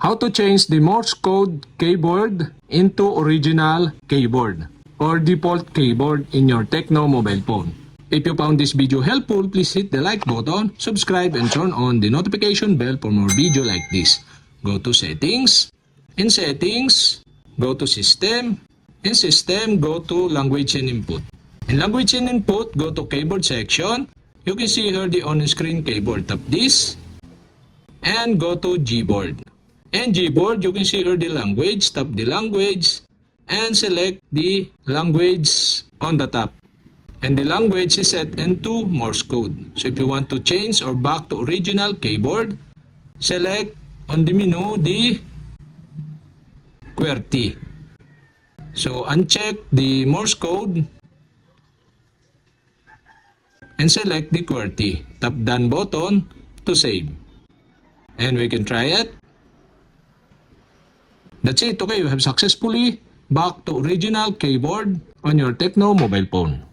How to change the Morse code keyboard into original keyboard or default keyboard in your Tecno mobile phone. If you found this video helpful, please hit the like button, subscribe, and turn on the notification bell for more video like this. Go to Settings. In Settings, go to System. In System, go to Language and Input. In Language and Input, go to Keyboard section. You can see here the on-screen keyboard. Tap this and go to Gboard. And Gboard, you can see here the language. Tap the language and select the language on the top. And the language is set into Morse code. So if you want to change or back to original keyboard, select on the menu the QWERTY. So uncheck the Morse code and select the QWERTY. Tap done button to save. And we can try it. That's it. Okay, you have successfully back to original keyboard on your Tecno mobile phone.